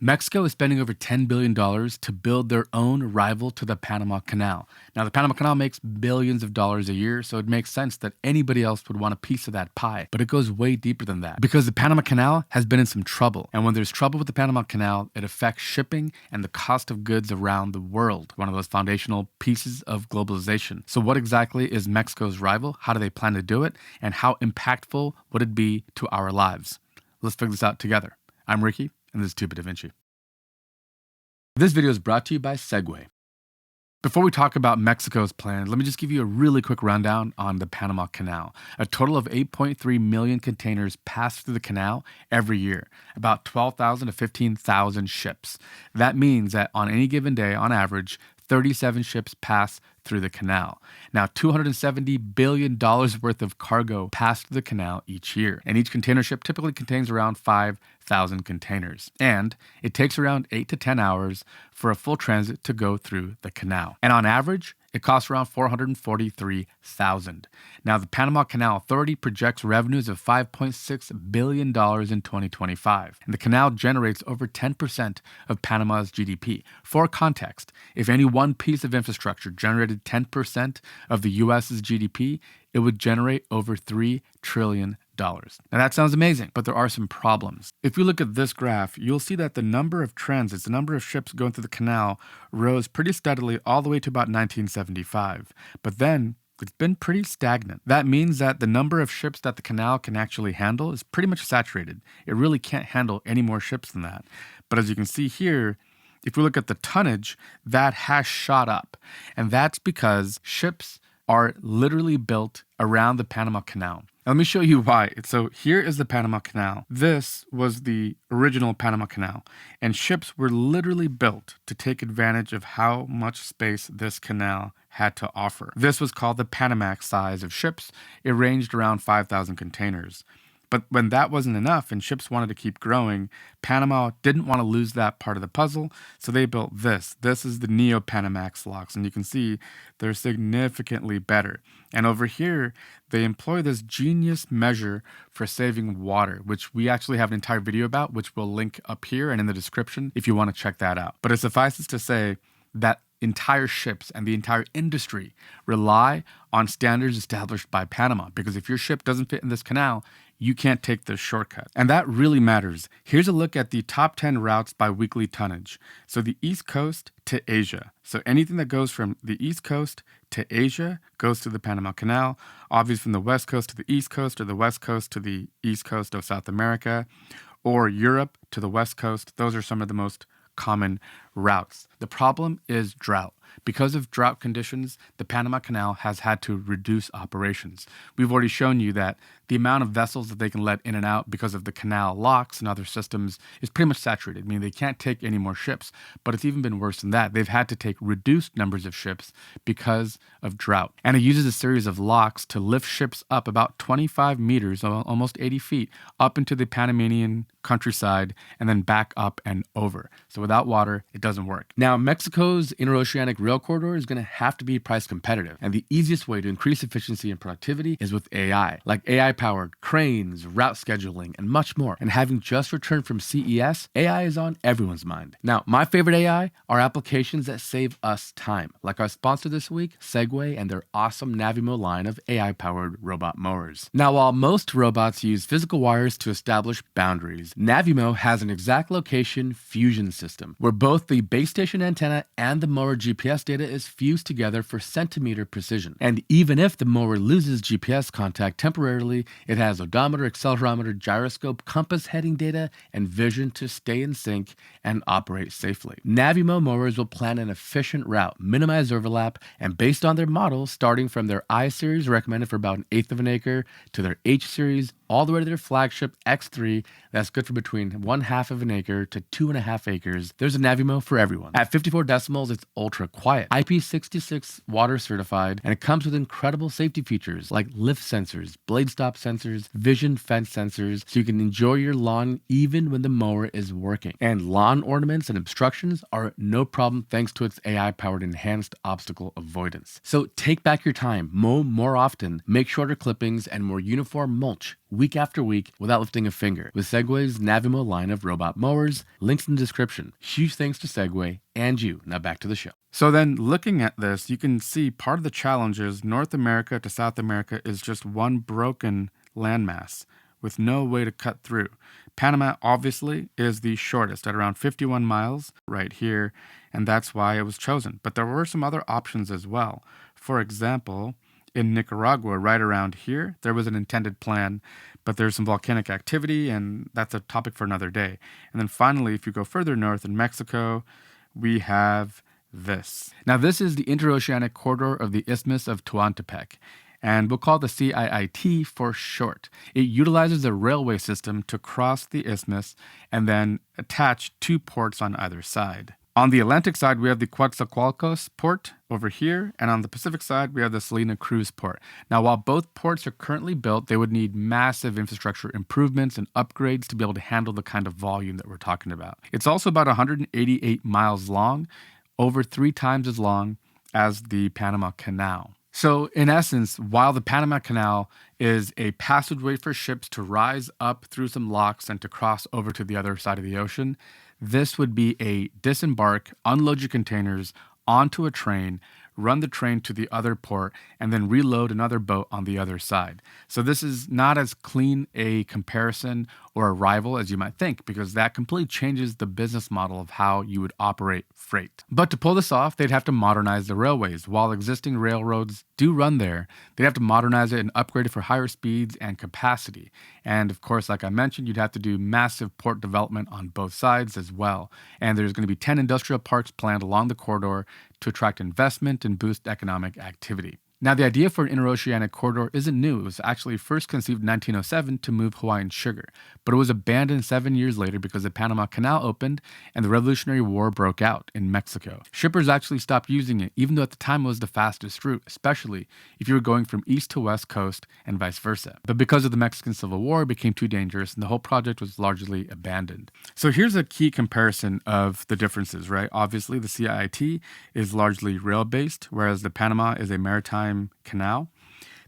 Mexico is spending over $10 billion to build their own rival to the Panama Canal. Now, the Panama Canal makes billions of dollars a year, so it makes sense that anybody else would want a piece of that pie. But it goes way deeper than that because the Panama Canal has been in some trouble. And when there's trouble with the Panama Canal, it affects shipping and the cost of goods around the world, one of those foundational pieces of globalization. So what exactly is Mexico's rival? How do they plan to do it? And how impactful would it be to our lives? Let's figure this out together. I'm Ricky, and this is Tube Da Vinci. This video is brought to you by Segway. Before we talk about Mexico's plan, let me just give you a really quick rundown on the Panama Canal. A total of 8.3 million containers pass through the canal every year, about 12,000 to 15,000 ships. That means that on any given day, on average, 37 ships pass through the canal. Now, $270 billion worth of cargo pass through the canal each year, and each container ship typically contains around 5,000 containers. And it takes around 8 to 10 hours for a full transit to go through the canal. And on average, it costs around $443,000. Now, the Panama Canal Authority projects revenues of $5.6 billion in 2025, and the canal generates over 10% of Panama's GDP. For context, if any one piece of infrastructure generated 10% of the U.S.'s GDP, it would generate over $3 trillion. Now that sounds amazing, but there are some problems. If you look at this graph, you'll see that the number of transits, the number of ships going through the canal, rose pretty steadily all the way to about 1975. But then it's been pretty stagnant. That means that the number of ships that the canal can actually handle is pretty much saturated. It really can't handle any more ships than that. But as you can see here, if we look at the tonnage, that has shot up. And that's because ships are literally built around the Panama Canal. Let me show you why. So here is the Panama Canal. This was the original Panama Canal, and ships were literally built to take advantage of how much space this canal had to offer. This was called the Panamax size of ships. It ranged around 5,000 containers. But when that wasn't enough and ships wanted to keep growing, Panama didn't want to lose that part of the puzzle, so they built this. This is the Neo-Panamax locks, and you can see they're significantly better. And over here, they employ this genius measure for saving water, which we actually have an entire video about, which we'll link up here and in the description if you want to check that out. But it suffices to say that entire ships and the entire industry rely on standards established by Panama, because if your ship doesn't fit in this canal, you can't take this shortcut. And that really matters. Here's a look at the top 10 routes by weekly tonnage. So the East Coast to Asia. So anything that goes from the East Coast to Asia goes to the Panama Canal. Obviously from the West Coast to the East Coast, or the West Coast to the East Coast of South America, or Europe to the West Coast. Those are some of the most common routes. The problem is drought. Because of drought conditions, the Panama Canal has had to reduce operations. We've already shown you that the amount of vessels that they can let in and out because of the canal locks and other systems is pretty much saturated, meaning they can't take any more ships. But it's even been worse than that. They've had to take reduced numbers of ships because of drought. And it uses a series of locks to lift ships up about 25 meters, almost 80 feet, up into the Panamanian countryside and then back up and over. So without water, it doesn't work. Now, Mexico's interoceanic rail corridor is going to have to be price competitive. And the easiest way to increase efficiency and productivity is with AI, like AI-powered cranes, route scheduling, and much more. And having just returned from CES, AI is on everyone's mind. Now, my favorite AI are applications that save us time, like our sponsor this week, Segway, and their awesome Navimo line of AI-powered robot mowers. Now, while most robots use physical wires to establish boundaries, Navimo has an exact location fusion system, where both the base station antenna and the mower GPS data is fused together for centimeter precision. And even if the mower loses GPS contact temporarily, it has odometer, accelerometer, gyroscope, compass heading data, and vision to stay in sync and operate safely. Navimo mowers will plan an efficient route, minimize overlap, and based on their model, starting from their I series recommended for about 1/8 of an acre to their H series, all the way to their flagship X3, that's good for between 1/2 of an acre to 2.5 acres. There's a Navimo for everyone. At 54 decimals, it's ultra quiet, IP66 water certified, and it comes with incredible safety features like lift sensors, blade stop sensors, vision fence sensors, so you can enjoy your lawn even when the mower is working. And lawn ornaments and obstructions are no problem thanks to its AI-powered enhanced obstacle avoidance. So take back your time, mow more often, make shorter clippings, and more uniform mulch week after week without lifting a finger with Segway's Navimo line of robot mowers. Links in the description. Huge thanks to Segway and you. Now back to the show. So then looking at this, you can see part of the challenge is North America to South America is just one broken landmass with no way to cut through. Panama obviously is the shortest at around 51 miles right here, and that's why it was chosen. But there were some other options as well. For example, in Nicaragua, right around here, there was an intended plan, but there's some volcanic activity, and that's a topic for another day. And then finally, if you go further north in Mexico, we have this. Now, this is the interoceanic corridor of the Isthmus of Tehuantepec, and we'll call it the CIIT for short. It utilizes a railway system to cross the isthmus and then attach two ports on either side. On the Atlantic side, we have the Coatzacoalcos port over here, and on the Pacific side, we have the Salina Cruz port. Now, while both ports are currently built, they would need massive infrastructure improvements and upgrades to be able to handle the kind of volume that we're talking about. It's also about 188 miles long, over 3 times as long as the Panama Canal. So, in essence, while the Panama Canal is a passageway for ships to rise up through some locks and to cross over to the other side of the ocean, this would be a disembark, unload your containers onto a train, run the train to the other port, and then reload another boat on the other side. So this is not as clean a comparison or a rival as you might think, because that completely changes the business model of how you would operate freight. But to pull this off, they'd have to modernize the railways. While existing railroads do run there, they'd have to modernize it and upgrade it for higher speeds and capacity. And of course, like I mentioned, you'd have to do massive port development on both sides as well. And there's going to be 10 industrial parks planned along the corridor to attract investment and boost economic activity. Now, the idea for an interoceanic corridor isn't new. It was actually first conceived in 1907 to move Hawaiian sugar, but it was abandoned 7 years later because the Panama Canal opened and the Revolutionary War broke out in Mexico. Shippers actually stopped using it, even though at the time it was the fastest route, especially if you were going from east to west coast and vice versa. But because of the Mexican Civil War, it became too dangerous and the whole project was largely abandoned. So here's a key comparison of the differences, right? Obviously, the CIIT is largely rail-based, whereas the Panama is a maritime canal.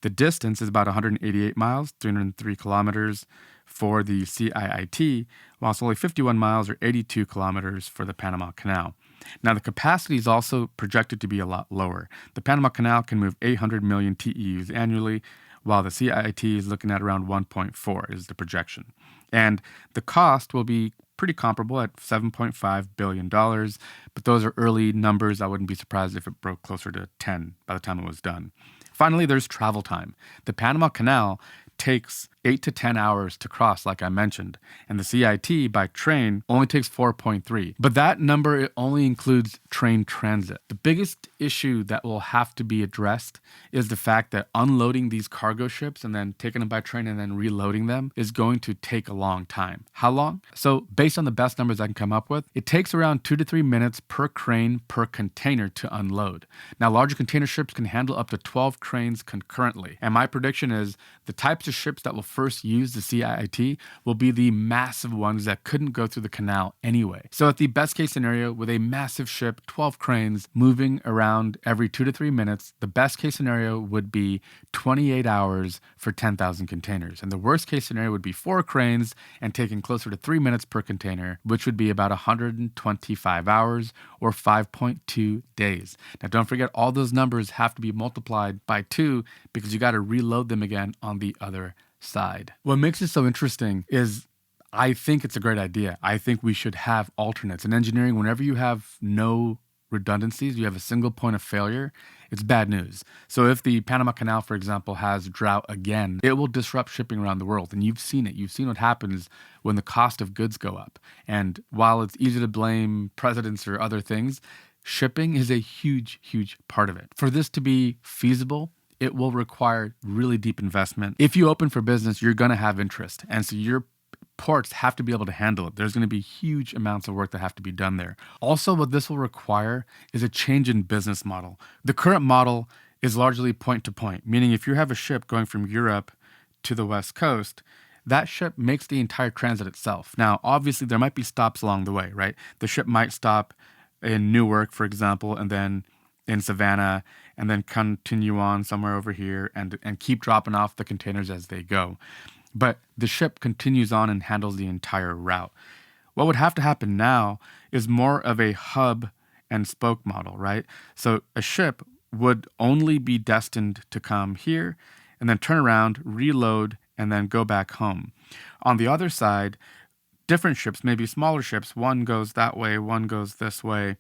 The distance is about 188 miles, 303 kilometers for the CIIT, while it's only 51 miles or 82 kilometers for the Panama Canal. Now, the capacity is also projected to be a lot lower. The Panama Canal can move 800 million TEUs annually, while the CIIT is looking at around 1.4 is the projection. And the cost will be pretty comparable at $7.5 billion, but those are early numbers. I wouldn't be surprised if it broke closer to 10 by the time it was done. Finally, there's travel time. The Panama Canal takes 8 to 10 hours to cross, like I mentioned, and the CIT by train only takes 4.3. But that number, it only includes train transit. The biggest issue that will have to be addressed is the fact that unloading these cargo ships and then taking them by train and then reloading them is going to take a long time. How long? So based on the best numbers I can come up with, it takes around 2 to 3 minutes per crane per container to unload. Now, larger container ships can handle up to 12 cranes concurrently. And my prediction is the types of ships that will first use the CIIT will be the massive ones that couldn't go through the canal anyway. So at the best case scenario, with a massive ship, 12 cranes moving around every 2 to 3 minutes, the best case scenario would be 28 hours for 10,000 containers. And the worst case scenario would be 4 cranes and taking closer to 3 minutes per container, which would be about 125 hours or 5.2 days. Now, don't forget, all those numbers have to be multiplied by 2 because you got to reload them again on the other side. What makes it so interesting is I think it's a great idea. I think we should have alternates. In engineering, whenever you have no redundancies, you have a single point of failure, it's bad news. So if the Panama Canal, for example, has drought again, it will disrupt shipping around the world. And you've seen it. You've seen what happens when the cost of goods go up. And while it's easy to blame presidents or other things, shipping is a huge, huge part of it. For this to be feasible, it will require really deep investment. If you open for business, you're going to have interest. And so your ports have to be able to handle it. There's going to be huge amounts of work that have to be done there. Also, what this will require is a change in business model. The current model is largely point to point, meaning if you have a ship going from Europe to the West Coast, that ship makes the entire transit itself. Now, obviously, there might be stops along the way, right? The ship might stop in Newark, for example, and then in Savannah, and then continue on somewhere over here and keep dropping off the containers as they go. but the ship continues on and handles the entire route. What would have to happen now is more of a hub and spoke model, right? So a ship would only be destined to come here and then turn around, reload, and then go back home. On the other side, different ships, maybe smaller ships, one goes that way, one goes this way.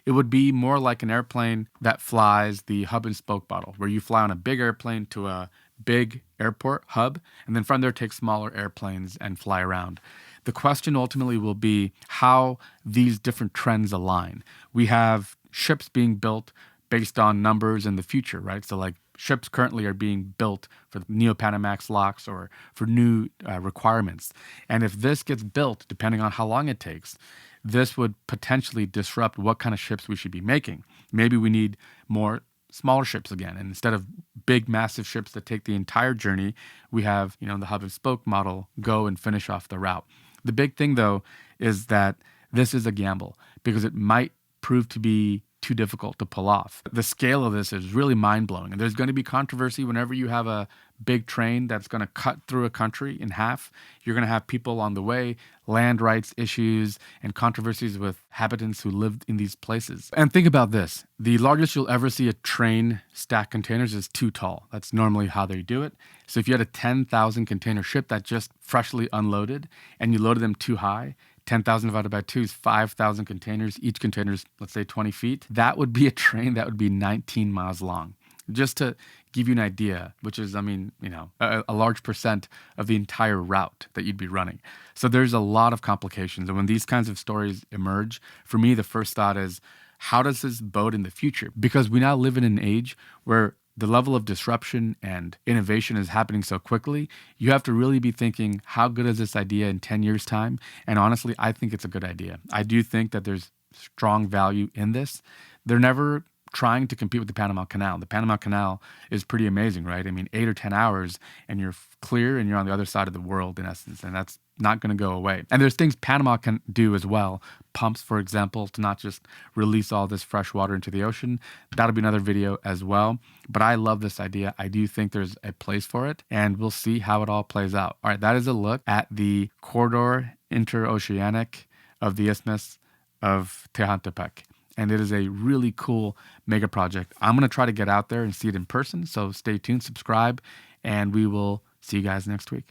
It would be more like an airplane that flies the hub and spoke model, where you fly on a big airplane to a big airport hub, and then from there take smaller airplanes and fly around. The question ultimately will be how these different trends align. We have ships being built based on numbers in the future, right? So like ships currently are being built for Neo-Panamax locks or for new requirements. And if this gets built, depending on how long it takes, this would potentially disrupt what kind of ships we should be making. Maybe we need more smaller ships again. And instead of big, massive ships that take the entire journey, we have, the hub and spoke model go and finish off the route. The big thing, though, is that this is a gamble because it might prove to be too difficult to pull off. The scale of this is really mind-blowing. And there's going to be controversy whenever you have a big train that's going to cut through a country in half. You're going to have people on the way, land rights issues, and controversies with inhabitants who lived in these places. And think about this. The largest you'll ever see a train stack containers is too tall. That's normally how they do it. So if you had a 10,000 container ship that just freshly unloaded and you loaded them too high, 10,000 divided by 2 is 5,000 containers. Each container is, let's say, 20 feet. That would be a train that would be 19 miles long. Just to give you an idea, which is, a large percent of the entire route that you'd be running. So there's a lot of complications. And when these kinds of stories emerge, for me, the first thought is, how does this bode in the future? Because we now live in an age where the level of disruption and innovation is happening so quickly, you have to really be thinking, how good is this idea in 10 years' time? And honestly, I think it's a good idea. I do think that there's strong value in this. They're never trying to compete with the Panama Canal. The Panama Canal is pretty amazing, right? 8 or 10 hours and you're clear and you're on the other side of the world in essence, and that's not going to go away. And there's things Panama can do as well. Pumps, for example, to not just release all this fresh water into the ocean. That'll be another video as well. But I love this idea. I do think there's a place for it, and we'll see how it all plays out. All right, that is a look at the corridor interoceanic of the Isthmus of Tehuantepec. And it is a really cool mega project. I'm going to try to get out there and see it in person. So stay tuned, subscribe, and we will see you guys next week.